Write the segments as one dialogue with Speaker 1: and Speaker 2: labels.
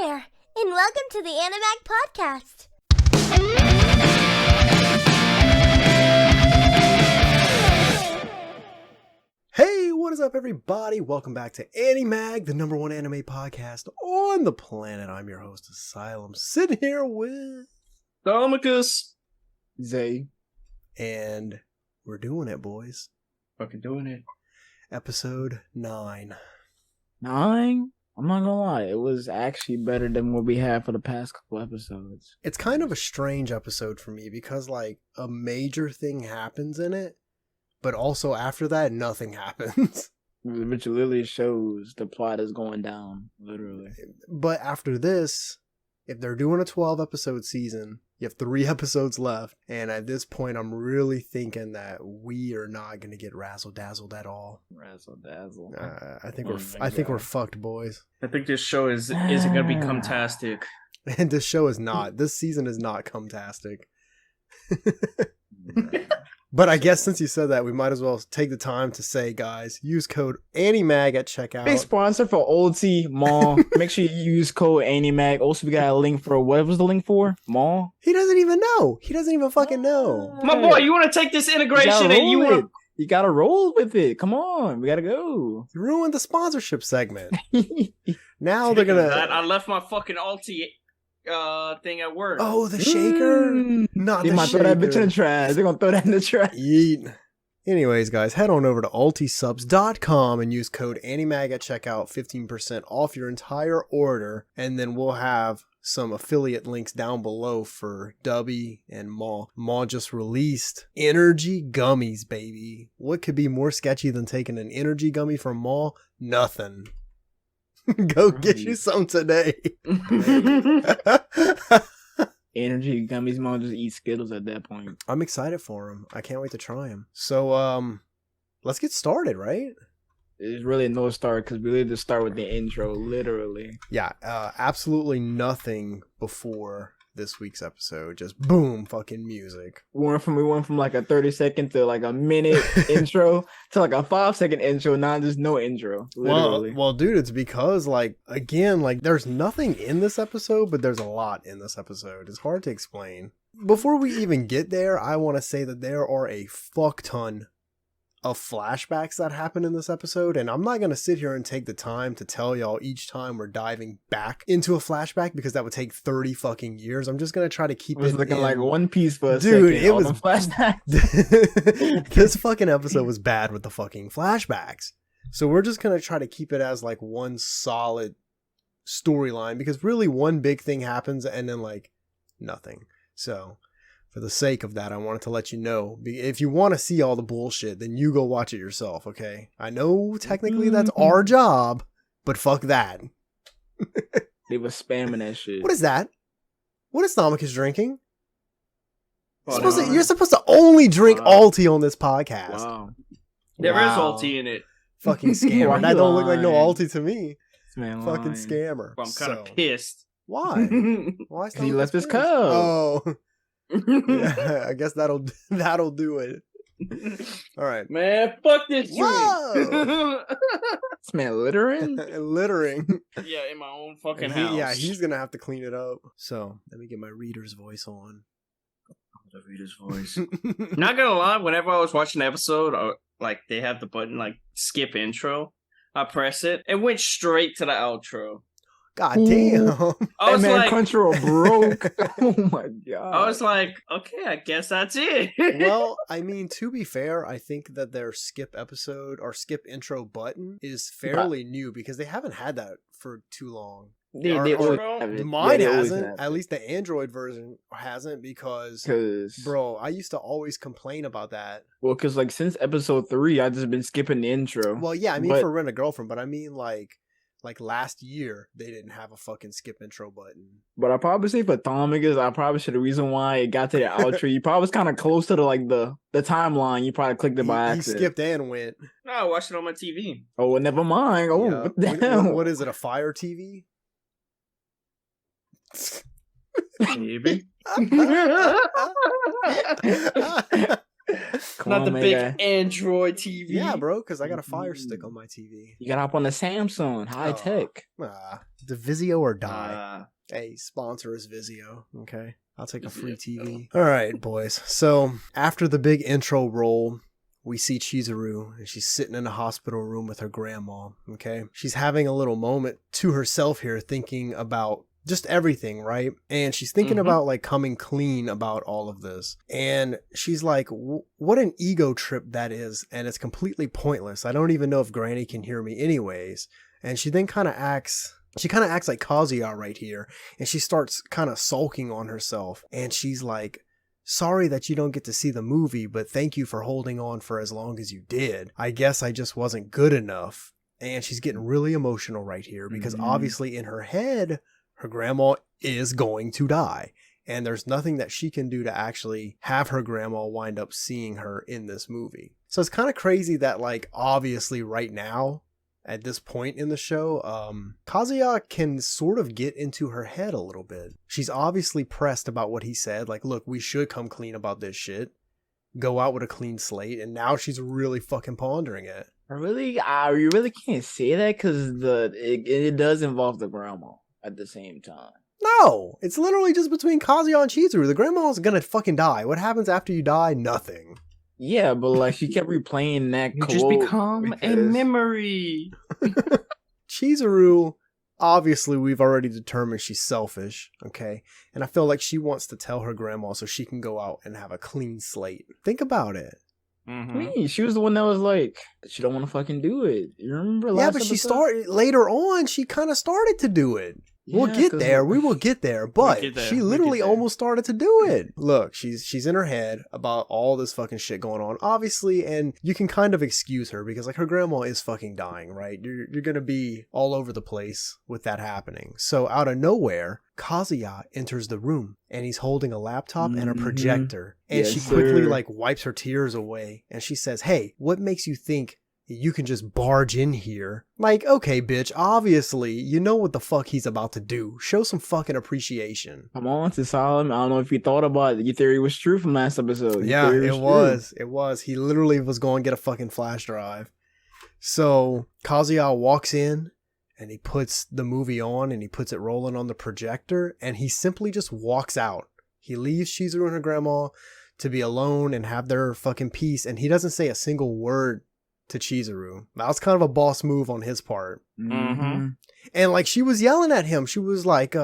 Speaker 1: there, and welcome to the Animag podcast.
Speaker 2: Hey, what is up, everybody? Welcome back to Animag, the #1 anime podcast on the planet. I'm your host, Asylum, sitting here with
Speaker 3: Domicus,
Speaker 4: Zay,
Speaker 2: and we're doing it, boys.
Speaker 3: fucking doing it.
Speaker 2: Episode 9.
Speaker 4: 9? I'm not gonna lie, it was actually better than what we had for the past couple episodes.
Speaker 2: It's kind of a strange episode for me because, like, a major thing happens in it, but also after that, nothing happens.
Speaker 4: Which literally shows the plot is going down, literally.
Speaker 2: But after this, if they're doing a 12-episode season, you have 3 episodes left, and at this point, I'm really thinking that we are not going to get razzle-dazzled at all.
Speaker 4: Razzle-dazzle.
Speaker 2: I think we're fucked, boys.
Speaker 3: I think this show isn't gonna be cumtastic.
Speaker 2: And this show is not. This season is not cumtastic. But I guess since you said that, we might as well take the time to say, guys, use code Animag at checkout.
Speaker 4: Big sponsor for Ulti Mall. Make sure you use code Animag. Also, we got a link for, what was the link for? Mall?
Speaker 2: He doesn't even know. He doesn't even fucking know.
Speaker 3: My boy, you want to take this integration and you want?
Speaker 4: You gotta roll with it. Come on, we gotta go.
Speaker 2: You ruined the sponsorship segment. Now they're gonna.
Speaker 3: I left my fucking Alti thing at work.
Speaker 2: Oh, the shaker? Not
Speaker 4: They
Speaker 2: the
Speaker 4: might
Speaker 2: shaker.
Speaker 4: throw that bitch in the trash. They're gonna throw that in the trash.
Speaker 2: Yeet. Anyways, guys, head on over to ultisubs.com and use code Animag at checkout, 15% off your entire order, and then we'll have some affiliate links down below for Dubby and Maw. Maw just released energy gummies, baby. What could be more sketchy than taking an energy gummy from Maw? Nothing. Go get you some today.
Speaker 4: Energy gummies, mom just eat Skittles at that point.
Speaker 2: I'm excited for him. I can't wait to try him. So, let's get started, right?
Speaker 4: It's really no start because we literally just start with the intro, literally.
Speaker 2: Yeah, absolutely nothing before this week's episode. Just boom, fucking music.
Speaker 4: We went from like a 30-second to like a minute intro to like a 5-second intro. Now there's no intro, literally.
Speaker 2: Well, dude, it's because, like, again, like, there's nothing in this episode, but there's a lot in this episode. It's hard to explain. Before we even get there, I want to say that there are a fuck ton of flashbacks that happen in this episode, and I'm not going to sit here and take the time to tell y'all each time we're diving back into a flashback because that would take 30 fucking years. I'm just going to try to keep
Speaker 4: it was
Speaker 2: it
Speaker 4: looking
Speaker 2: in.
Speaker 4: like One Piece for a
Speaker 2: Dude,
Speaker 4: second.
Speaker 2: it was
Speaker 4: flashbacks.
Speaker 2: This fucking episode was bad with the fucking flashbacks. So we're just going to try to keep it as like one solid storyline because really one big thing happens and then like nothing. So for the sake of that, I wanted to let you know, if you want to see all the bullshit, then you go watch it yourself, okay? I know technically that's our job, but fuck that.
Speaker 4: They were spamming that shit.
Speaker 2: What is that? What is Nomicus drinking?
Speaker 3: Oh,
Speaker 2: You're supposed to only drink Alti on this podcast.
Speaker 4: Wow.
Speaker 3: There is
Speaker 2: Wow.
Speaker 3: Alti in it.
Speaker 2: Fucking scammer.
Speaker 4: Why
Speaker 2: That
Speaker 4: you
Speaker 2: don't look like no
Speaker 4: lying?
Speaker 2: Alti to me.
Speaker 4: This man
Speaker 2: Fucking
Speaker 4: lying.
Speaker 2: scammer.
Speaker 3: Well, I'm kind of
Speaker 2: So,
Speaker 3: pissed.
Speaker 2: Why? Why?
Speaker 4: He left his
Speaker 2: pissed?
Speaker 4: cup.
Speaker 2: Oh, yeah, I guess that'll do it. All right.
Speaker 3: Man, fuck this drink.
Speaker 2: Whoa!
Speaker 4: This man littering?
Speaker 2: Littering.
Speaker 3: Yeah, in my own fucking
Speaker 2: He-
Speaker 3: house.
Speaker 2: yeah, he's gonna have to clean it up. So let me get my reader's voice on.
Speaker 3: The reader's voice. Not gonna lie, whenever I was watching the episode, like they have the button like skip intro, I press it. It went straight to the outro.
Speaker 2: God damn.
Speaker 3: I was
Speaker 4: That man
Speaker 3: like,
Speaker 4: Crunchyroll broke. Oh my god.
Speaker 3: I was like, okay, I guess that's it.
Speaker 2: Well, I mean, to be fair, I think that their skip episode or skip intro button is fairly new because they haven't had that for too long.
Speaker 4: they
Speaker 2: or-
Speaker 4: always
Speaker 3: or-
Speaker 4: have it.
Speaker 2: Mine
Speaker 4: they always
Speaker 2: hasn't.
Speaker 4: have
Speaker 2: At least the Android version hasn't because,
Speaker 4: Cause
Speaker 2: bro, I used to always complain about that.
Speaker 4: cause like since episode 3, I just been skipping the intro.
Speaker 2: Well, yeah, I mean
Speaker 4: But-
Speaker 2: for Rent a Girlfriend, but I mean like last year they didn't have a fucking skip intro button.
Speaker 4: But I probably say for Tomicus, I probably should. The reason why it got to the outro, you probably was kind of close to the timeline. You probably clicked it by
Speaker 2: He
Speaker 4: accident.
Speaker 2: skipped and went.
Speaker 3: No, I watched it on my TV.
Speaker 4: Oh, well, never mind. Oh,
Speaker 2: Yeah.
Speaker 4: what the hell?
Speaker 2: What is it? A Fire TV?
Speaker 3: Maybe.
Speaker 4: Come
Speaker 3: Not
Speaker 4: on,
Speaker 3: the
Speaker 4: man,
Speaker 3: big
Speaker 4: guy.
Speaker 3: Android TV.
Speaker 2: Yeah, bro, because I got a Fire Stick on my TV.
Speaker 4: You gotta hop on the Samsung, high tech.
Speaker 2: The Vizio or die.
Speaker 3: Uh,
Speaker 2: Hey, sponsor is Vizio. Okay. I'll take a free TV. All right, boys. So after the big intro roll, we see Chizuru, and she's sitting in a hospital room with her grandma. Okay. She's having a little moment to herself here, thinking about just everything, right? And she's thinking about like coming clean about all of this. And she's like, what an ego trip that is. And it's completely pointless. I don't even know if Granny can hear me anyways. And she then kind of acts like Kazuya right here. And she starts kind of sulking on herself. And she's like, sorry that you don't get to see the movie, but thank you for holding on for as long as you did. I guess I just wasn't good enough. And she's getting really emotional right here because obviously in her head, her grandma is going to die. And there's nothing that she can do to actually have her grandma wind up seeing her in this movie. So it's kind of crazy that like obviously right now, at this point in the show, Kazuya can sort of get into her head a little bit. She's obviously pressed about what he said. Like, look, we should come clean about this shit. Go out with a clean slate. And now she's really fucking pondering it.
Speaker 4: You really can't say that because it does involve the grandma at the same time.
Speaker 2: No, it's literally just between Kazuya and Chizuru. The grandma's gonna fucking die. What happens after you die? Nothing.
Speaker 4: Yeah, but like she kept replaying that
Speaker 3: you
Speaker 4: quote.
Speaker 3: just become a
Speaker 4: because-
Speaker 3: memory.
Speaker 2: Chizuru, obviously we've already determined she's selfish, okay? And I feel like she wants to tell her grandma so she can go out and have a clean slate. Think about it.
Speaker 4: I mean, she was the one that was like, she don't want to fucking do it. You remember last
Speaker 2: Yeah, but she
Speaker 4: episode?
Speaker 2: started later on. She kind of started to do it. We'll
Speaker 4: Yeah,
Speaker 2: get
Speaker 4: 'cause-
Speaker 2: there. We will get there. But
Speaker 3: get there.
Speaker 2: she
Speaker 3: We'll
Speaker 2: literally
Speaker 3: get there.
Speaker 2: almost started to do it. Look, she's in her head about all this fucking shit going on, obviously, and you can kind of excuse her because like her grandma is fucking dying, right? You're gonna be all over the place with that happening. So out of nowhere, Kazuya enters the room and he's holding a laptop and a projector, and
Speaker 4: Yes,
Speaker 2: she quickly
Speaker 4: sir.
Speaker 2: like wipes her tears away and she says, "Hey, what makes you think you can just barge in here?" Like, okay, bitch, obviously, you know what the fuck he's about to do. Show some fucking appreciation.
Speaker 4: Come on, to Solomon. I don't know if you thought about it. Your theory was true from last episode. Your
Speaker 2: Yeah,
Speaker 4: theory
Speaker 2: it
Speaker 4: true.
Speaker 2: was. It was. He literally was going to get a fucking flash drive. So Kazuya walks in and he puts the movie on and he puts it rolling on the projector and he simply just walks out. He leaves Chizuru and her grandma to be alone and have their fucking peace, and he doesn't say a single word to Chizuru. That was kind of a boss move on his part.
Speaker 4: Mhm.
Speaker 2: And like she was yelling at him. She was like,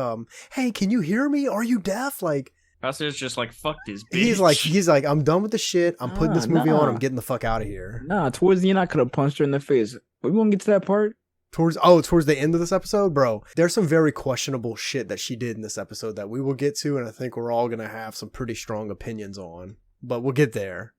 Speaker 2: hey, can you hear me? Are you deaf? Like
Speaker 3: Pastor's just like, fuck this bitch.
Speaker 2: he's like, I'm done with the shit. I'm putting this movie on. I'm getting the fuck out of here.
Speaker 4: Nah, towards the end, I could have punched her in the face. We won't get to that part.
Speaker 2: Towards the end of this episode, bro, there's some very questionable shit that she did in this episode that we will get to, and I think we're all gonna have some pretty strong opinions on. But we'll get there.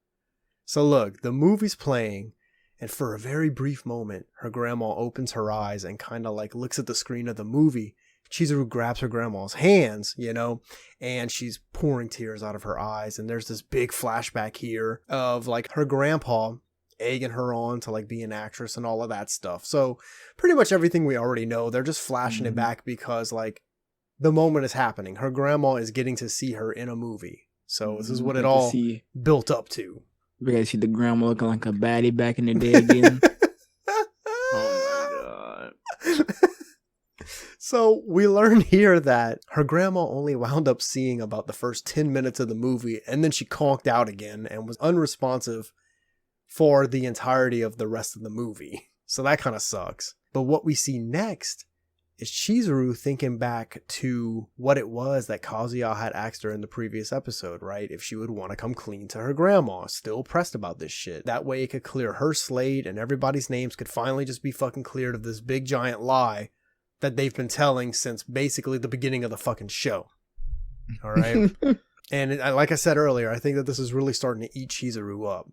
Speaker 2: So look, the movie's playing, and for a very brief moment, her grandma opens her eyes and kind of like looks at the screen of the movie. Chizuru grabs her grandma's hands, you know, and she's pouring tears out of her eyes. And there's this big flashback here of like her grandpa egging her on to like be an actress and all of that stuff. So pretty much everything we already know. They're just flashing it back because like the moment is happening. Her grandma is getting to see her in a movie. So this is what it all built up to.
Speaker 4: We gotta see the grandma looking like a baddie back in the day again.
Speaker 3: Oh my god.
Speaker 2: So we learn here that her grandma only wound up seeing about the first 10 minutes of the movie, and then she conked out again and was unresponsive for the entirety of the rest of the movie. So that kind of sucks. But what we see next is Chizuru thinking back to what it was that Kazuya had asked her in the previous episode, right? If she would want to come clean to her grandma, still pressed about this shit. That way it could clear her slate and everybody's names could finally just be fucking cleared of this big giant lie that they've been telling since basically the beginning of the fucking show. All right? And like I said earlier, I think that this is really starting to eat Chizuru up.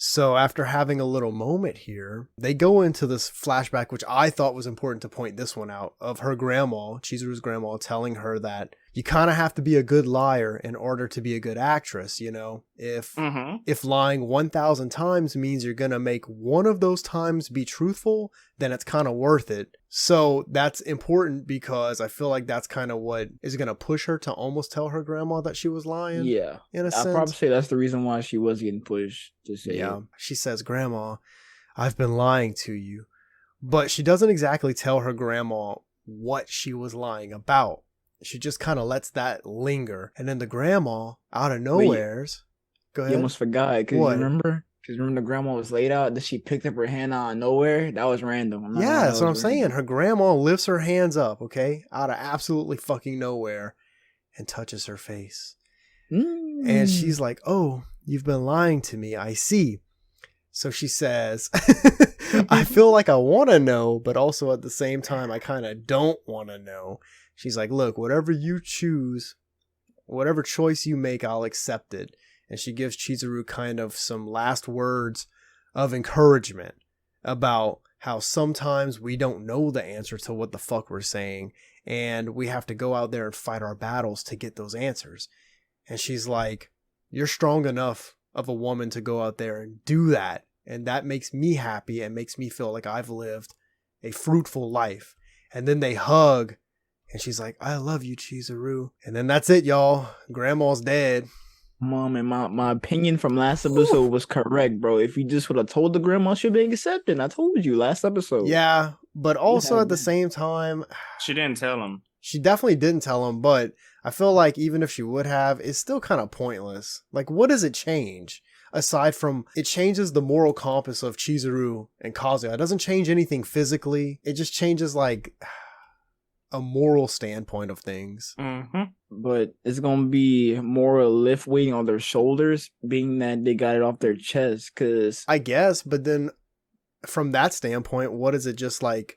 Speaker 2: So after having a little moment here, they go into this flashback, which I thought was important to point this one out, of her grandma, Chizuru's grandma, telling her that you kind of have to be a good liar in order to be a good actress, you know? If lying 1,000 times means you're going to make one of those times be truthful, then it's kind of worth it. So that's important because I feel like that's kind of what is going to push her to almost tell her grandma that she was lying.
Speaker 4: Yeah.
Speaker 2: In a sense.
Speaker 4: I'd probably say that's the reason why she was getting pushed to say it.
Speaker 2: She says, Grandma, I've been lying to you. But she doesn't exactly tell her grandma what she was lying about. She just kind of lets that linger. And then the grandma, out of nowheres... Go ahead.
Speaker 4: You almost forgot. Because you remember? Because remember the grandma was laid out, that she picked up her hand out of nowhere? That was random.
Speaker 2: Yeah, that's what I'm saying. Her grandma lifts her hands up, okay? Out of absolutely fucking nowhere. And touches her face. And she's like, oh, you've been lying to me. I see. So she says... I feel like I want to know, but also at the same time, I kind of don't want to know. She's like, look, whatever you choose, whatever choice you make, I'll accept it. And she gives Chizuru kind of some last words of encouragement about how sometimes we don't know the answer to what the fuck we're saying. And we have to go out there and fight our battles to get those answers. And she's like, you're strong enough of a woman to go out there and do that. And that makes me happy and makes me feel like I've lived a fruitful life. And then they hug. And she's like, I love you, Chizuru. And then that's it, y'all. Grandma's dead.
Speaker 4: Mom, and my opinion from last episode was correct, bro. If you just would have told the grandma, she'd be accepted. I told you last episode.
Speaker 2: Yeah, but also at the same time...
Speaker 3: She didn't tell him.
Speaker 2: She definitely didn't tell him, but I feel like even if she would have, it's still kind of pointless. Like, what does it change? Aside from, it changes the moral compass of Chizuru and Kazuya. It doesn't change anything physically. It just changes, like, a moral standpoint of things.
Speaker 4: But it's going to be more a lift weighting on their shoulders, being that they got it off their chest, because...
Speaker 2: I guess, but then from that standpoint, what is it just like?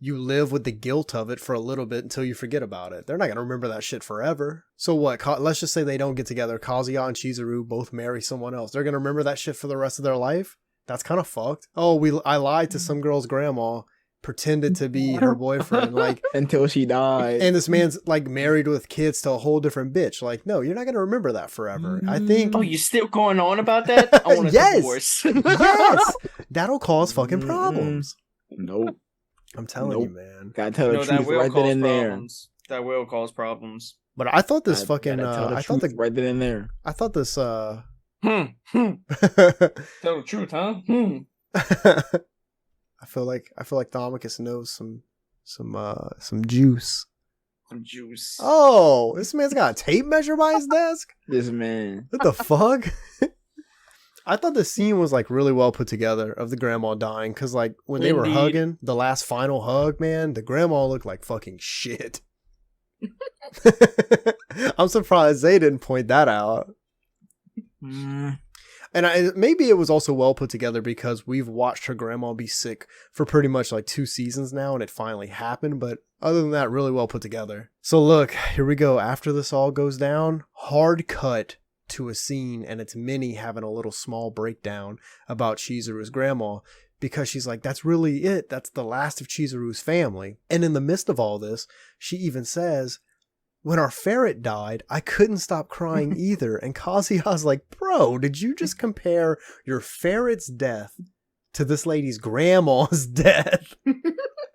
Speaker 2: You live with the guilt of it for a little bit until you forget about it. They're not going to remember that shit forever. So what? Let's just say they don't get together. Kazuya and Chizuru both marry someone else. They're going to remember that shit for the rest of their life? That's kind of fucked. Oh, I lied to some girl's grandma, pretended to be her boyfriend, like
Speaker 4: until she died.
Speaker 2: And this man's like married with kids to a whole different bitch. Like, no, you're not going to remember that forever. I think...
Speaker 3: Oh, you still going on about that? I want a divorce.
Speaker 2: Yes! That'll cause fucking problems.
Speaker 4: Nope.
Speaker 2: I'm telling you, man.
Speaker 4: Gotta tell the truth right then and there.
Speaker 3: That will cause problems.
Speaker 2: But I thought this fucking...
Speaker 4: I thought the right then and there.
Speaker 2: I thought this...
Speaker 3: Tell the truth, huh?
Speaker 2: I feel like Thomicus knows some juice.
Speaker 3: Some juice.
Speaker 2: Oh, this man's got a tape measure by his desk?
Speaker 4: This man.
Speaker 2: What the fuck? I thought the scene was like really well put together of the grandma dying, because like when they were hugging, the last final hug, man, the grandma looked like fucking shit. I'm surprised they didn't point that out. And maybe it was also well put together because we've watched her grandma be sick for pretty much like 2 seasons now, and it finally happened. But other than that, really well put together. So look, here we go. After this all goes down, hard cut to a scene, and it's Minnie having a little small breakdown about Chizuru's grandma, because she's like, that's really it. That's the last of Chizuru's family. And in the midst of all this, she even says, when our ferret died, I couldn't stop crying either. And Kazuya's like, bro, did you just compare your ferret's death to this lady's grandma's death?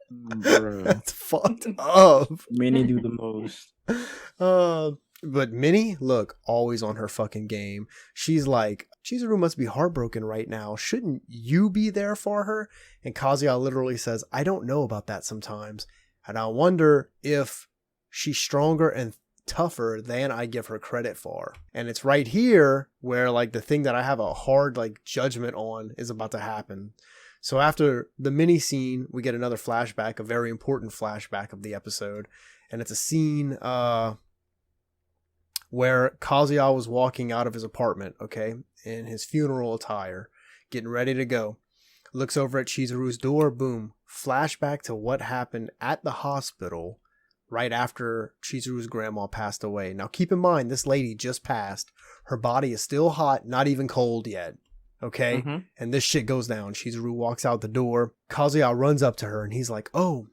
Speaker 2: That's fucked up.
Speaker 4: Minnie do the most.
Speaker 2: But Minnie, look, always on her fucking game. She's like, Chizuru must be heartbroken right now. Shouldn't you be there for her? And Kazuya literally says, I don't know about that sometimes. And I wonder if she's stronger and tougher than I give her credit for. And it's right here where like the thing that I have a hard like judgment on is about to happen. So after the mini scene, we get another flashback, a very important flashback of the episode. And it's a scene where Kazuya was walking out of his apartment, okay, in his funeral attire, getting ready to go. Looks over at Chizuru's door, boom. Flashback to what happened at the hospital right after Chizuru's grandma passed away. Now keep in mind, this lady just passed. Her body is still hot, not even cold yet. Okay? And this shit goes down. Chizuru walks out the door. Kazuya runs up to her and he's like, oh,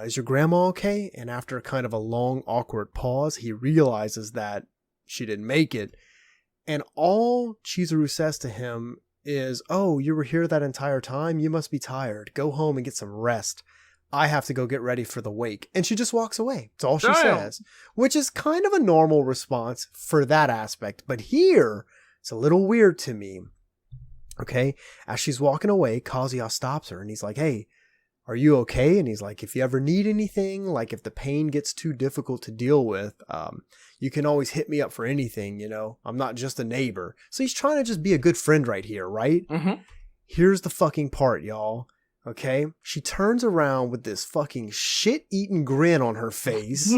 Speaker 2: is your grandma okay? And after kind of a long, awkward pause, he realizes that she didn't make it. And all Chizuru says to him is, oh, you were here that entire time? You must be tired. Go home and get some rest. I have to go get ready for the wake. And she just walks away. That's all she says, which is kind of a normal response for that aspect. But here, it's a little weird to me. Okay, as she's walking away, Kazuya stops her and he's like, hey, are you okay? And he's like, if you ever need anything, like if the pain gets too difficult to deal with, you can always hit me up for anything, you know? I'm not just a neighbor. So he's trying to just be a good friend right here, right?
Speaker 3: Mm-hmm.
Speaker 2: Here's the fucking part, y'all. Okay? She turns around with this fucking shit-eating grin on her face.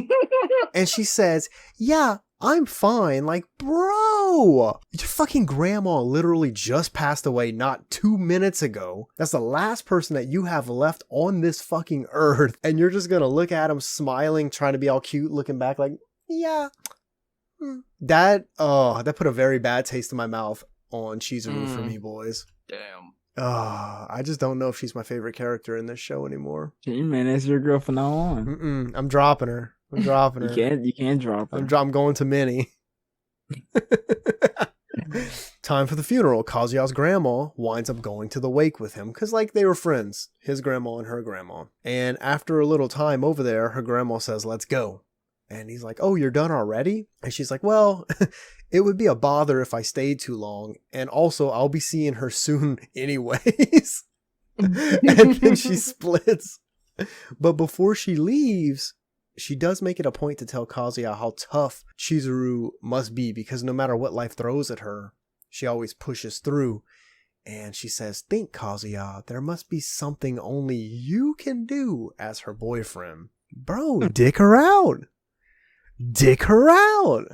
Speaker 2: And she says, yeah, I'm fine. Like, bro, your fucking grandma literally just passed away not 2 minutes ago. That's the last person that you have left on this fucking earth. And you're just gonna look at him smiling, trying to be all cute, looking back like, yeah. That put a very bad taste in my mouth on Chizuru for me, boys.
Speaker 3: Damn.
Speaker 2: I just don't know if she's my favorite character in this show anymore.
Speaker 4: Hey, man, that's your girl from now on.
Speaker 2: I'm dropping her. I'm dropping her.
Speaker 4: You can't drop her.
Speaker 2: I'm going to Minnie. Time for the funeral. Kazuya's grandma winds up going to the wake with him because, like, they were friends, his grandma and her grandma. And after a little time over there, her grandma says, let's go. And he's like, oh, you're done already? And she's like, well, it would be a bother if I stayed too long. And also, I'll be seeing her soon anyways. And then she splits. But before she leaves, she does make it a point to tell Kazuya how tough Chizuru must be because no matter what life throws at her, she always pushes through. And she says, think, Kazuya, there must be something only you can do as her boyfriend. Bro, dick her out. Dick her out.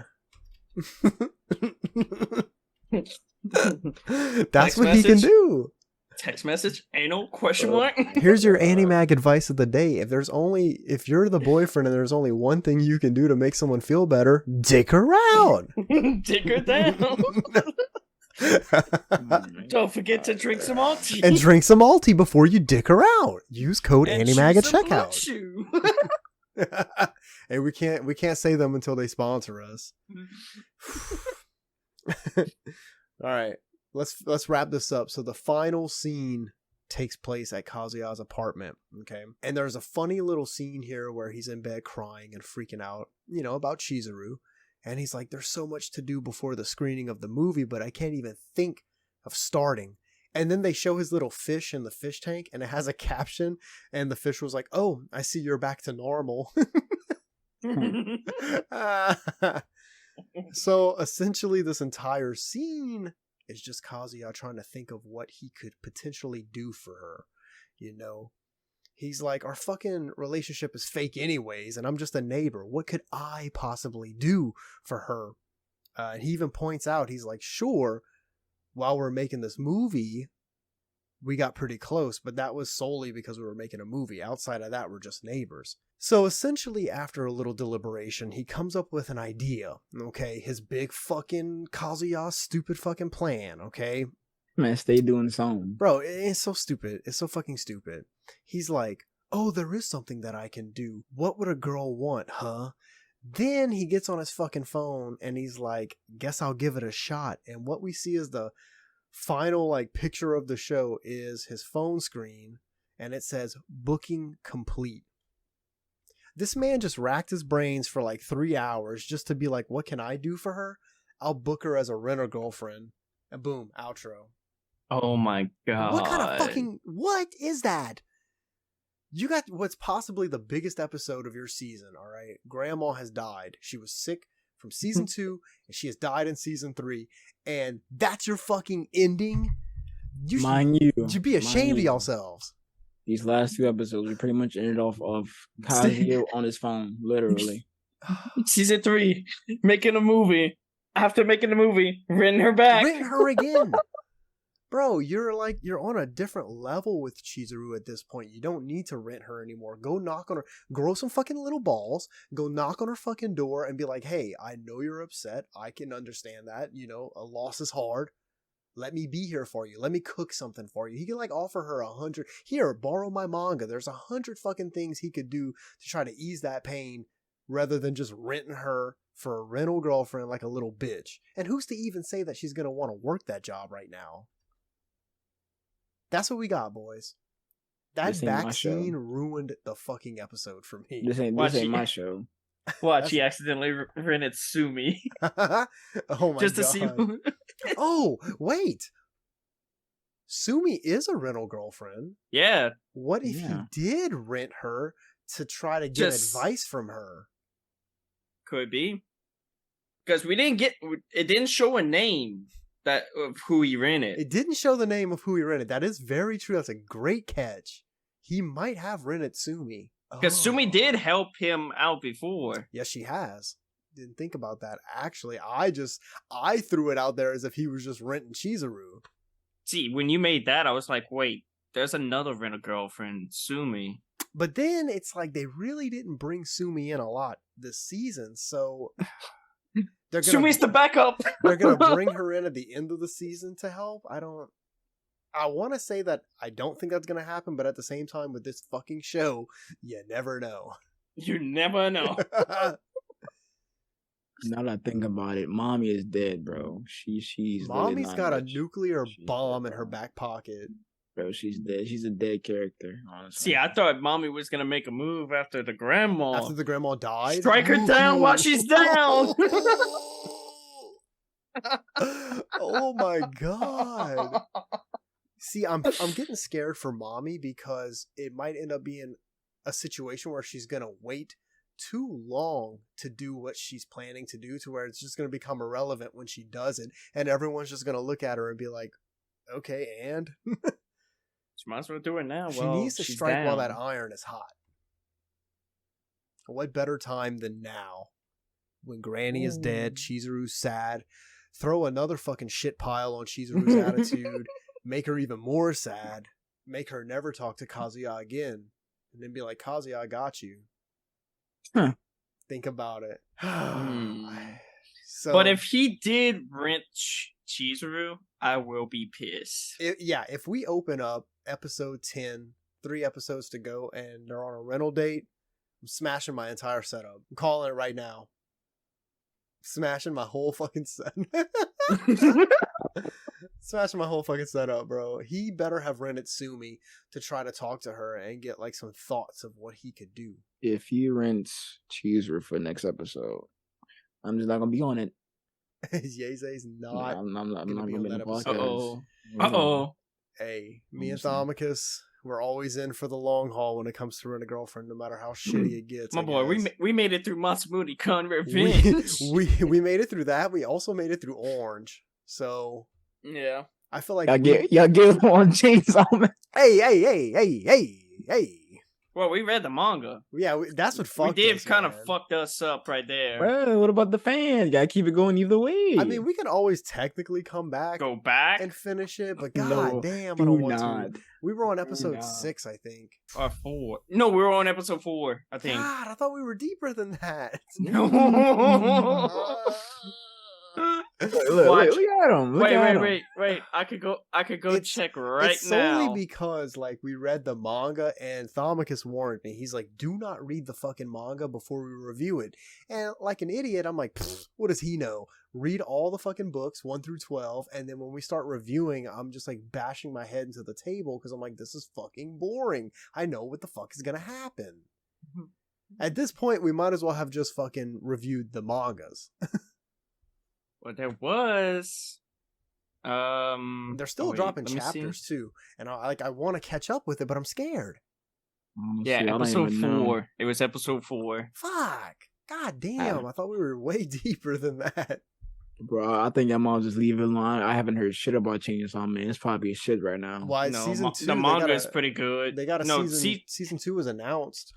Speaker 2: That's what he can do.
Speaker 3: Text message, anal, question mark.
Speaker 2: Here's your Animag advice of the day. If you're the boyfriend and there's only one thing you can do to make someone feel better, dick her out.
Speaker 3: Dick her down. Don't forget to drink some Alti.
Speaker 2: And drink some Alti before you dick her out. Use code Animag at checkout. Hey, we can't say them until they sponsor us. All right. Let's wrap this up. So the final scene takes place at Kazuya's apartment, okay? And there's a funny little scene here where he's in bed crying and freaking out, you know, about Chizuru. And he's like, there's so much to do before the screening of the movie, but I can't even think of starting. And then they show his little fish in the fish tank, and it has a caption, and the fish was like, oh, I see you're back to normal. So essentially this entire scene is just Kazuya trying to think of what he could potentially do for her. You know, he's like, our fucking relationship is fake anyways, and I'm just a neighbor. What could I possibly do for her? And he even points out, he's like, sure, while we're making this movie, we got pretty close, but that was solely because we were making a movie. Outside of that, we're just neighbors. So essentially, after a little deliberation, he comes up with an idea, okay? His big fucking Kazuya stupid fucking plan, okay?
Speaker 4: Man, stay doing something.
Speaker 2: Bro, it's so stupid. It's so fucking stupid. He's like, oh, there is something that I can do. What would a girl want, huh? Then he gets on his fucking phone and he's like, guess I'll give it a shot. And what we see is the final like picture of the show is his phone screen and it says booking complete. This man just racked his brains for like 3 hours just to be like, what can I do for her? I'll book her as a renter girlfriend. And boom, outro.
Speaker 3: Oh my god.
Speaker 2: What kind of fucking, what is that? You got what's possibly the biggest episode of your season, all right? Grandma has died. She was sick from season 2, and she has died in season 3. And that's your fucking ending? You should be ashamed of yourselves.
Speaker 4: These last 2 episodes, we pretty much ended off of Kazuya on his phone, literally.
Speaker 3: Season 3, making a movie. After making the movie, renting her back.
Speaker 2: Rent her again. Bro, you're on a different level with Chizuru at this point. You don't need to rent her anymore. Go knock on her, grow some fucking little balls, go knock on her fucking door and be like, hey, I know you're upset. I can understand that. You know, a loss is hard. Let me be here for you. Let me cook something for you. He could like offer her 100. Here, borrow my manga. There's 100 fucking things he could do to try to ease that pain rather than just renting her for a rental girlfriend like a little bitch. And who's to even say that she's going to want to work that job right now? That's what we got, boys. That back scene ruined the fucking episode for me.
Speaker 4: This ain't my show.
Speaker 3: Watch, he accidentally rented Sumi.
Speaker 2: Oh my
Speaker 3: Just to
Speaker 2: God.
Speaker 3: see who...
Speaker 2: Oh, wait. Sumi is a rental girlfriend.
Speaker 3: Yeah.
Speaker 2: What if he did rent her to try to get advice from her?
Speaker 3: Could be. Because it didn't show a name of who he rented.
Speaker 2: It didn't show the name of who he rented. That is very true. That's a great catch. He might have rented Sumi.
Speaker 3: Because Sumi did help him out before.
Speaker 2: Yes, she has. Didn't think about that. Actually, I threw it out there as if he was just renting Chizuru.
Speaker 3: See, when you made that, I was like, wait, there's another rental girlfriend, Sumi.
Speaker 2: But then it's like they really didn't bring Sumi in a lot this season, so
Speaker 3: Sumi's the backup.
Speaker 2: They're gonna bring her in at the end of the season to help. I want to say that I don't think that's gonna happen, but at the same time, with this fucking show, you never know.
Speaker 3: You never know.
Speaker 4: Now that I think about it, Mommy is dead, bro. She's
Speaker 2: Mommy's got a nuclear bomb in her back pocket.
Speaker 4: Bro, she's dead. She's a dead character, honestly.
Speaker 3: See, I thought Mommy was gonna make a move after the grandma.
Speaker 2: After the grandma died?
Speaker 3: Strike her down while she's down!
Speaker 2: Oh my God. See, I'm getting scared for Mommy because it might end up being a situation where she's gonna wait too long to do what she's planning to do, to where it's just gonna become irrelevant when she does it, and everyone's just gonna look at her and be like, okay, and
Speaker 3: she might as well do it now.
Speaker 2: She needs to strike while that iron is hot. What better time than now, when Granny is dead, Chizuru's sad, throw another fucking shit pile on Chizuru's attitude, make her even more sad, make her never talk to Kazuya again, and then be like, Kazuya, I got you.
Speaker 4: Huh.
Speaker 2: Think about it.
Speaker 3: But if he did rent Chizuru, I will be pissed.
Speaker 2: If we open up episode 10, 3 episodes to go, and they're on a rental date, I'm smashing my entire setup. I'm calling it right now. Smashing my whole fucking set. Smashing my whole fucking setup, bro. He better have rented Sumi to try to talk to her and get like some thoughts of what he could do.
Speaker 4: If he rents Chizuru for next episode, I'm just not gonna be on it.
Speaker 2: Yeze's not.
Speaker 4: I'm not gonna be on that
Speaker 3: episode. Uh-oh.
Speaker 2: Hey, me and Thomicus, we're always in for the long haul when it comes to rent a girlfriend, no matter how shitty it gets.
Speaker 3: My boy, we made it through Masamune Con Revenge.
Speaker 2: We made it through that. We also made it through Orange. So
Speaker 3: yeah,
Speaker 2: I feel like
Speaker 4: y'all get on Chainsaw Man.
Speaker 2: Hey.
Speaker 3: Well, we read the manga.
Speaker 2: Yeah, that's what fucked us.
Speaker 3: We did kind of fucked us up right there.
Speaker 4: Well, what about the fans? You gotta keep it going either way.
Speaker 2: I mean, we can always technically come back.
Speaker 3: Go back?
Speaker 2: And finish it, but
Speaker 4: No,
Speaker 2: damn, I don't want
Speaker 4: not.
Speaker 2: to. We were on episode 6, I think.
Speaker 3: Or 4. No, we were on episode 4, I think.
Speaker 2: God, I thought we were deeper than that.
Speaker 3: No.
Speaker 4: Look at him.
Speaker 3: Wait. I could go check right
Speaker 2: it's
Speaker 3: now.
Speaker 2: solely because like we read the manga and Thomicus warned me. He's like, do not read the fucking manga before we review it. And like an idiot, I'm like, what does he know? Read all the fucking books 1 through 12, and then when we start reviewing, I'm just like bashing my head into the table because I'm like, this is fucking boring. I know what the fuck is gonna happen. At this point, we might as well have just fucking reviewed the mangas.
Speaker 3: Well, there was.
Speaker 2: They're still dropping chapters too, and I want to catch up with it, but I'm scared.
Speaker 3: Yeah, episode 4. It was episode 4.
Speaker 2: Fuck! God damn! I thought we were way deeper than that.
Speaker 4: Bro, I think y'all just leave it alone. I haven't heard shit about Chainsaw Man. It's probably a shit right now.
Speaker 2: Why
Speaker 3: no,
Speaker 2: season 2?
Speaker 3: The manga is pretty good.
Speaker 2: They got a season 2 was announced.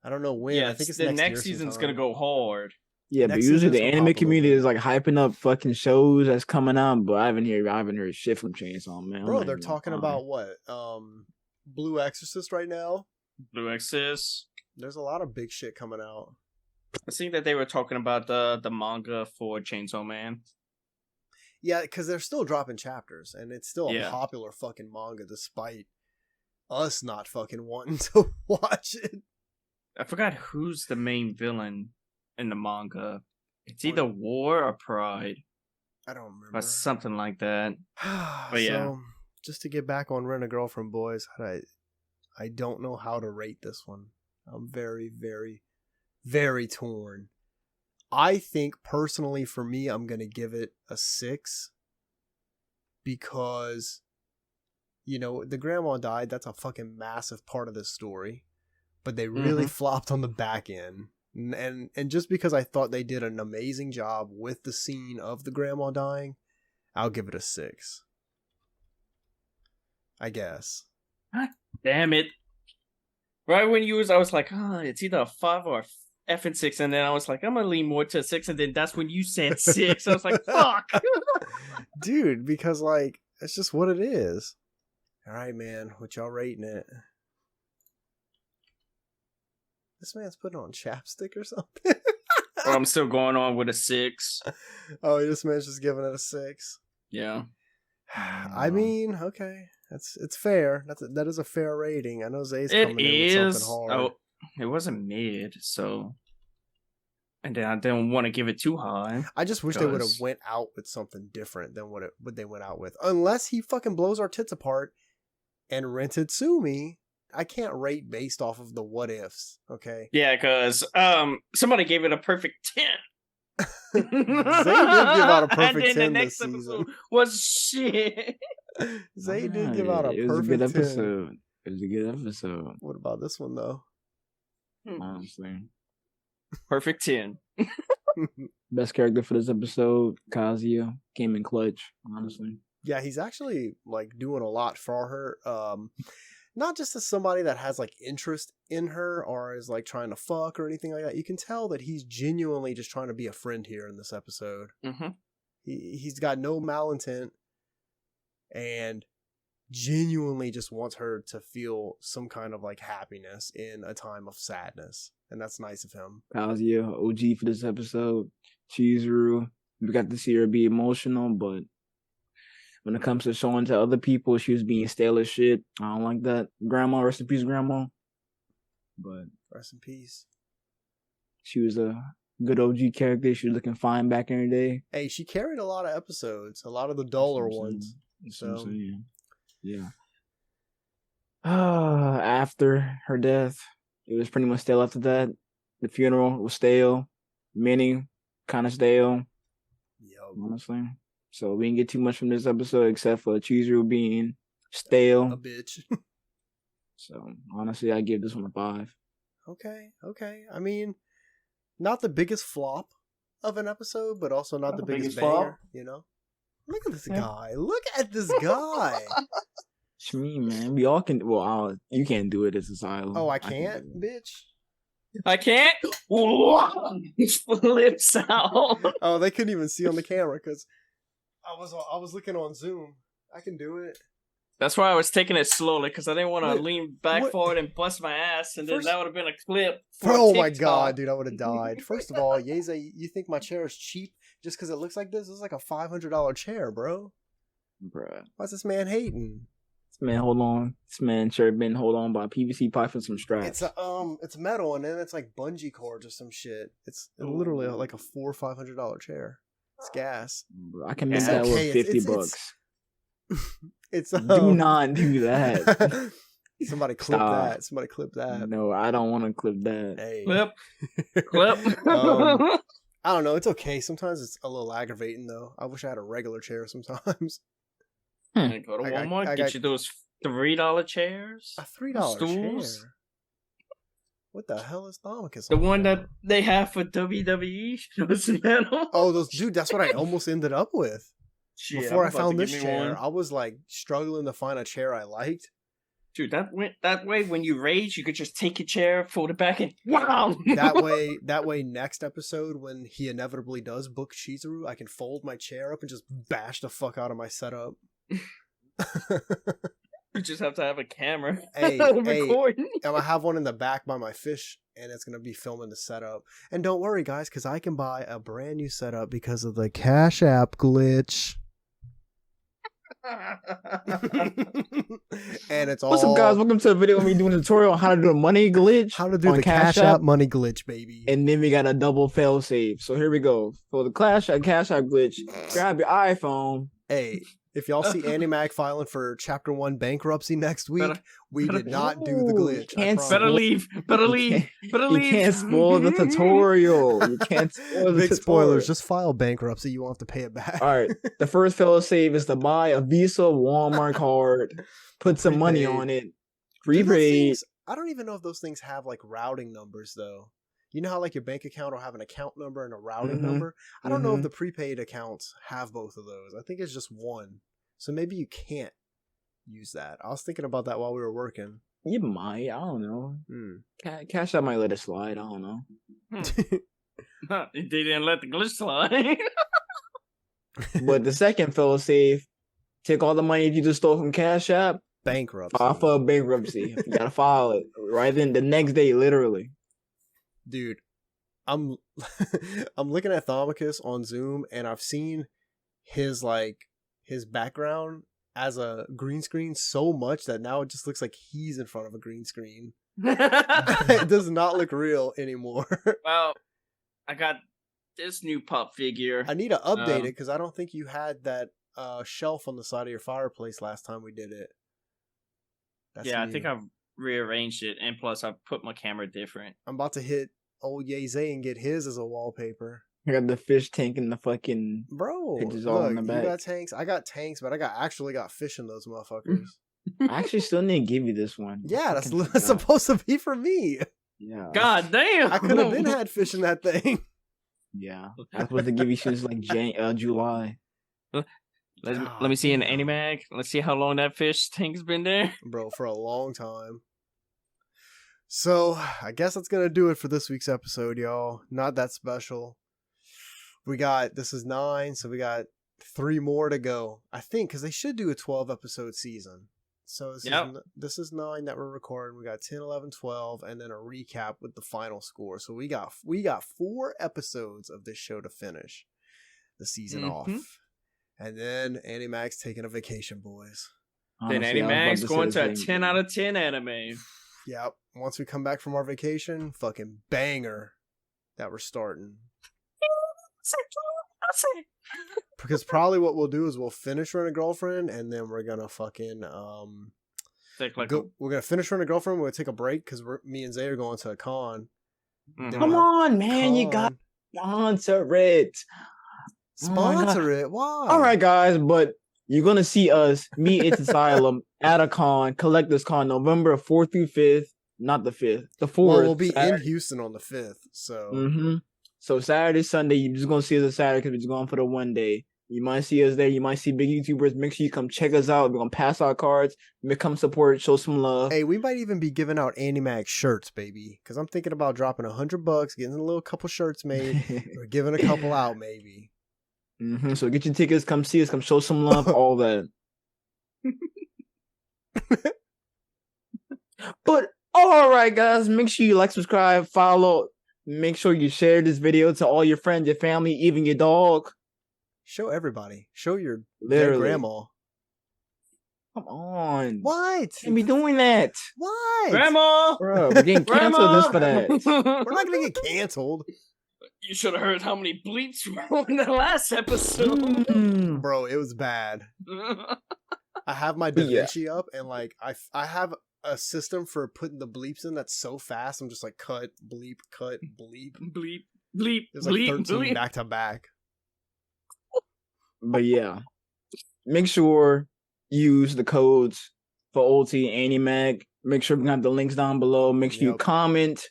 Speaker 2: I don't know when.
Speaker 3: Yeah,
Speaker 2: I think it's
Speaker 3: the next season's gonna go hard.
Speaker 4: Yeah, but usually the anime community is like hyping up fucking shows that's coming out, but I haven't heard shit from Chainsaw Man.
Speaker 2: Bro, they're talking about what? Blue Exorcist right now.
Speaker 3: Blue Exorcist.
Speaker 2: There's a lot of big shit coming out.
Speaker 3: I think that they were talking about the manga for Chainsaw Man.
Speaker 2: Yeah, because they're still dropping chapters, and it's still a
Speaker 3: Yeah.
Speaker 2: popular fucking manga despite us not fucking wanting to watch it.
Speaker 3: I forgot who's the main villain in the manga. It's either War or Pride,
Speaker 2: I don't remember.
Speaker 3: or something like that. But yeah.
Speaker 2: So, just to get back on Rent a Girlfriend Boys, I don't know how to rate this one. I'm very, very, very torn. I think personally for me, I'm going to give it a 6 because, you know, the grandma died. That's a fucking massive part of this story, but they really flopped on the back end. And just because I thought they did an amazing job with the scene of the grandma dying, I'll give it a 6. I guess.
Speaker 3: Damn it. Right when I was like, it's either a 5 or a effing 6, and then I was like, I'm gonna lean more to a 6, and then that's when you said 6. I was like, fuck.
Speaker 2: Dude, because like it's just what it is. All right, man, what y'all rating it? This man's putting on chapstick or something.
Speaker 3: Well, I'm still going on with a 6.
Speaker 2: Oh, this man's just giving it a 6.
Speaker 3: Yeah.
Speaker 2: I mean, okay, it's fair. That is a fair rating. I know Zay's coming in with something hard.
Speaker 3: Oh, it wasn't mid, so. And then I didn't want to give it too high.
Speaker 2: I just wish they would have went out with something different than what they went out with. Unless he fucking blows our tits apart and rented Sumi. I can't rate based off of the what ifs, okay?
Speaker 3: Yeah, because somebody gave it a perfect 10.
Speaker 2: Zay did give out a perfect
Speaker 3: and then
Speaker 2: 10
Speaker 3: the next
Speaker 2: this season.
Speaker 3: episode was shit.
Speaker 2: Zay did give out a perfect 10.
Speaker 4: It was a good episode. It was a good episode.
Speaker 2: What about this one, though?
Speaker 4: Honestly.
Speaker 3: Perfect 10.
Speaker 4: Best character for this episode, Kazuya, came in clutch, honestly.
Speaker 2: Yeah, he's actually, like, doing a lot for her. Not just as somebody that has, like, interest in her or is, like, trying to fuck or anything like that. You can tell that he's genuinely just trying to be a friend here in this episode.
Speaker 3: Mm-hmm.
Speaker 2: He's got no malintent and genuinely just wants her to feel some kind of, like, happiness in a time of sadness. And that's nice of him.
Speaker 4: Kazuya, OG for this episode. Chizuru, we got to see her be emotional, but when it comes to showing to other people, she was being stale as shit. I don't like that. Grandma, rest in peace, Grandma. But
Speaker 2: rest in peace.
Speaker 4: She was a good OG character. She was looking fine back in her day.
Speaker 2: Hey, she carried a lot of episodes, a lot of the duller ones. So
Speaker 4: yeah. After her death, it was pretty much stale after that. The funeral was stale. Minnie, kind of stale.
Speaker 2: Yo,
Speaker 4: honestly. So we didn't get too much from this episode except for Chizuru being stale.
Speaker 2: A bitch.
Speaker 4: So honestly, I give this one a 5.
Speaker 2: Okay. I mean, not the biggest flop of an episode, but also not the biggest
Speaker 3: flop.
Speaker 2: banger, you know? Look at this guy. Look at this guy.
Speaker 4: It's me, man. We all can. Well, you can't do it as Asylum.
Speaker 2: Oh, I can't, bitch.
Speaker 3: I can't. Flips out.
Speaker 2: Oh, they couldn't even see on the camera because I was looking on Zoom. I can do it.
Speaker 3: That's why I was taking it slowly because I didn't want to lean back forward and bust my ass, and then that would have been a clip.
Speaker 2: Oh my god, dude, I would have died. First of all, Yeza, you think my chair is cheap just because it looks like this? It's like a $500 chair, bro.
Speaker 4: Bruh.
Speaker 2: Why's this man hating?
Speaker 4: This man, hold on. This man sure been hold on by PVC pipe and some straps.
Speaker 2: It's metal and then it's like bungee cords or some shit. It's literally like a $400 or $500 chair. It's gas.
Speaker 4: Bro, I can make that with $50.
Speaker 2: Do
Speaker 4: not do that.
Speaker 2: Somebody clip that. Somebody clip that.
Speaker 4: No, I don't want to clip that.
Speaker 2: Hey.
Speaker 3: Clip.
Speaker 2: I don't know. It's okay. Sometimes it's a little aggravating though. I wish I had a regular chair sometimes.
Speaker 3: Go to Walmart, get you those $3 chairs.
Speaker 2: A $3
Speaker 3: stools.
Speaker 2: chair. What the hell is Thomicus?
Speaker 3: The one that they have for WWE.
Speaker 2: Oh, those dude. That's what I almost ended up with.
Speaker 3: Shit,
Speaker 2: before I found this chair, I was like struggling to find a chair I liked.
Speaker 3: Dude, that way when you rage, you could just take your chair, fold it back, and wow.
Speaker 2: that way, next episode when he inevitably does book Chizuru, I can fold my chair up and just bash the fuck out of my setup.
Speaker 3: You just have to have a camera.
Speaker 2: Hey,
Speaker 3: recording.
Speaker 2: I'm gonna have one in the back by my fish, and it's gonna be filming the setup. And don't worry, guys, because I can buy a brand new setup because of the Cash App glitch. And it's all...
Speaker 4: What's up, guys? Welcome to the video of me doing a tutorial on how to do a money glitch.
Speaker 2: How to do
Speaker 4: on
Speaker 2: the Cash App money glitch, baby.
Speaker 4: And then we got a double fail save. So here we go. For the Cash App glitch, grab your iPhone.
Speaker 2: Hey, if y'all see Animag filing for Chapter 1 bankruptcy next week, we did not do the glitch.
Speaker 3: Better leave.
Speaker 4: You can't spoil the tutorial. You can't spoil the
Speaker 2: Big
Speaker 4: tutorial.
Speaker 2: spoilers. Just file bankruptcy. You won't have to pay it back.
Speaker 4: All right. The first fail save is to buy a Visa Walmart card. Put some money on it. Prepaid.
Speaker 2: I don't even know if those things have like routing numbers though. You know how like your bank account will have an account number and a routing number? I don't know if the prepaid accounts have both of those. I think it's just one. So maybe you can't use that. I was thinking about that while we were working.
Speaker 4: You might. I don't know. Cash App might let it slide. I don't know.
Speaker 3: They didn't let the glitch slide.
Speaker 4: But the second fail safe, take all the money you just stole from Cash App.
Speaker 2: Bankruptcy.
Speaker 4: File for bankruptcy. You gotta file it right then the next day, literally.
Speaker 2: Dude, I'm looking at Thomicus on Zoom and I've seen his background as a green screen so much that now it just looks like he's in front of a green screen. It does not look real anymore.
Speaker 3: Well, I got this new pup figure.
Speaker 2: I need to update it because I don't think you had that shelf on the side of your fireplace last time we did it. That's
Speaker 3: I
Speaker 2: new.
Speaker 3: think I've rearranged it, and plus I put my camera different.
Speaker 2: I'm about to hit old Yeze and get his as a wallpaper.
Speaker 4: I got the fish tank and the fucking pictures all in the back.
Speaker 2: You got tanks. I got tanks, but I actually got fish in those motherfuckers.
Speaker 4: I actually still need to give you this one.
Speaker 2: Yeah, that's supposed to be for me.
Speaker 4: Yeah.
Speaker 3: God damn!
Speaker 2: I could have been had fish in that thing.
Speaker 4: Yeah, I was supposed to give you since like July.
Speaker 3: Let me see an Animag. Let's see how long that fish tank's been there.
Speaker 2: Bro, for a long time. So, I guess that's going to do it for this week's episode, y'all. Not that special. This is 9, so we got 3 more to go. I think, because they should do a 12-episode season. So, this is 9 that we're recording. We got 10, 11, 12, and then a recap with the final score. So, we got 4 episodes of this show to finish the season off. And then Animag's taking a vacation, boys.
Speaker 3: Then Animag's going to a 10 out of 10 anime.
Speaker 2: Yep. Once we come back from our vacation, fucking banger that we're starting. Because probably what we'll do is we'll finish Rent a Girlfriend, and then we're gonna fucking we're gonna finish Rent a Girlfriend. We're gonna take a break because me and Zay are going to a con.
Speaker 4: Come on, man! You got sponsor it.
Speaker 2: Sponsor it. Why?
Speaker 4: All right, guys, but you're gonna see us meet It's Asylum at a con, Collectors Con, November 4th through 5th. Not the 5th, the 4th.
Speaker 2: Well, we'll be in Houston on the 5th. So.
Speaker 4: So Saturday, Sunday, you're just gonna see us on Saturday because we're just going for the one day. You might see us there. You might see big YouTubers. Make sure you come check us out. We're gonna pass our cards. Come support. Show some love.
Speaker 2: Hey, we might even be giving out Animag shirts, baby. Because I'm thinking about dropping $100, getting a little couple shirts made, or giving a couple out, maybe.
Speaker 4: So get your tickets. Come see us. Come show some love. All that. But all right, guys. Make sure you like, subscribe, follow. Make sure you share this video to all your friends, your family, even your dog.
Speaker 2: Show everybody. Show your grandma.
Speaker 4: Come on.
Speaker 2: What?
Speaker 4: Can't be doing that.
Speaker 2: What?
Speaker 3: Grandma!
Speaker 4: Bro, we're getting canceled just for that.
Speaker 2: We're not going to get canceled.
Speaker 3: You should have heard how many bleeps were in the last episode.
Speaker 2: Bro, it was bad. I have my DaVinci up, and like I have a system for putting the bleeps in that's so fast. I'm just like cut, bleep, bleep,
Speaker 3: bleep.
Speaker 2: It was like
Speaker 3: bleep,
Speaker 2: 13
Speaker 3: bleep.
Speaker 2: back to back.
Speaker 4: But yeah, make sure you use the codes for OT Animag. Make sure we have the links down below. Make sure you comment.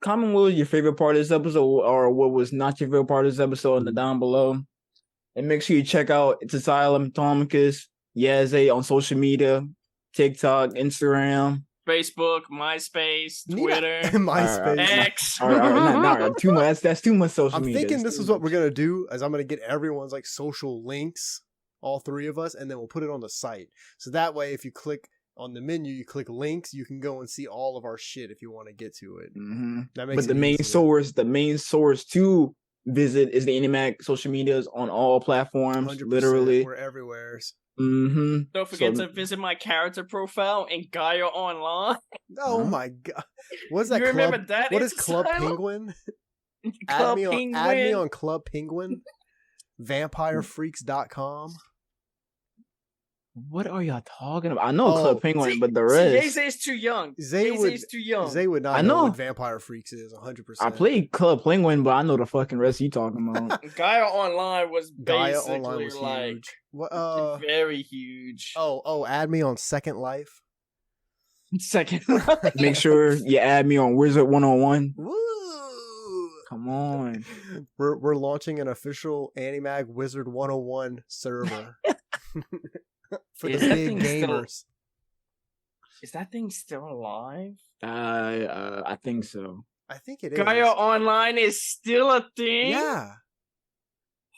Speaker 4: Comment what was your favorite part of this episode or what was not your favorite part of this episode in the down below. And make sure you check out It's Asylum, Thomicus, Yaze on social media. TikTok, Instagram,
Speaker 3: Facebook, MySpace, Twitter,
Speaker 2: MySpace,
Speaker 3: X.
Speaker 4: All right, too much. That's too much social media.
Speaker 2: I'm thinking this is what we're gonna do. Is I'm gonna get everyone's like social links, all 3 of us, and then we'll put it on the site. So that way, if you click on the menu, you click links, you can go and see all of our shit if you want to get to it. That makes
Speaker 4: but the main source to visit is the Animag social medias on all platforms.
Speaker 2: 100%,
Speaker 4: literally,
Speaker 2: we're everywhere.
Speaker 4: Mm-hmm.
Speaker 3: Don't forget to visit my character profile in Gaia Online.
Speaker 2: Oh my god. What's that
Speaker 3: You
Speaker 2: club?
Speaker 3: remember that?
Speaker 2: What
Speaker 3: It's
Speaker 2: is Club
Speaker 3: Asylum.
Speaker 2: Penguin?
Speaker 3: Club
Speaker 2: add me
Speaker 3: Penguin.
Speaker 2: on Club Penguin. Vampirefreaks.com.
Speaker 4: What are y'all talking about? I know
Speaker 2: Oh,
Speaker 4: Club Penguin, but the rest.
Speaker 3: Zay is too young.
Speaker 2: Zay
Speaker 3: is too young.
Speaker 2: Zay would not
Speaker 4: I
Speaker 2: know
Speaker 4: know.
Speaker 2: what Vampire Freaks is 100%.
Speaker 4: I played Club Penguin, but I know the fucking rest you talking about.
Speaker 3: Gaia Online was
Speaker 2: Gaia
Speaker 3: basically
Speaker 2: Online was
Speaker 3: like
Speaker 2: huge. What,
Speaker 3: very huge.
Speaker 2: add me on Second Life.
Speaker 3: Second.
Speaker 4: Make sure you add me on Wizard 101.
Speaker 2: Woo!
Speaker 4: Come on.
Speaker 2: We're launching an official Animag Wizard 101 server. For the
Speaker 3: Is that
Speaker 2: big
Speaker 3: thing still-
Speaker 2: gamers.
Speaker 3: Is that thing still alive?
Speaker 4: I think so.
Speaker 2: I think it is.
Speaker 3: Gaia Online is still a thing?
Speaker 2: Yeah.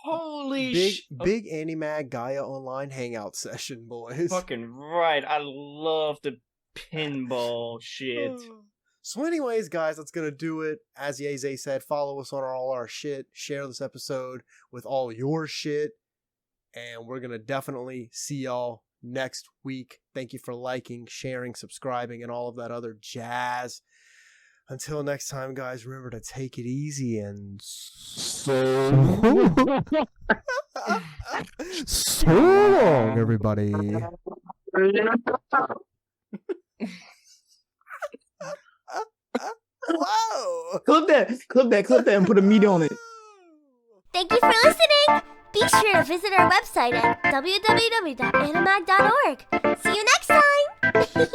Speaker 3: Holy
Speaker 2: Big Animag Gaia Online hangout session, boys.
Speaker 3: Fucking right. I love the pinball shit.
Speaker 2: So anyways, guys, that's going to do it. As Yeze said, follow us on all our shit. Share this episode with all your shit. And we're going to definitely see y'all next week. Thank you for liking, sharing, subscribing, and all of that other jazz. Until next time, guys, remember to take it easy and so long, everybody. Whoa!
Speaker 4: Clip that, and put a meat on it.
Speaker 1: Thank you for listening. Be sure to visit our website at www.animag.org. See you next time.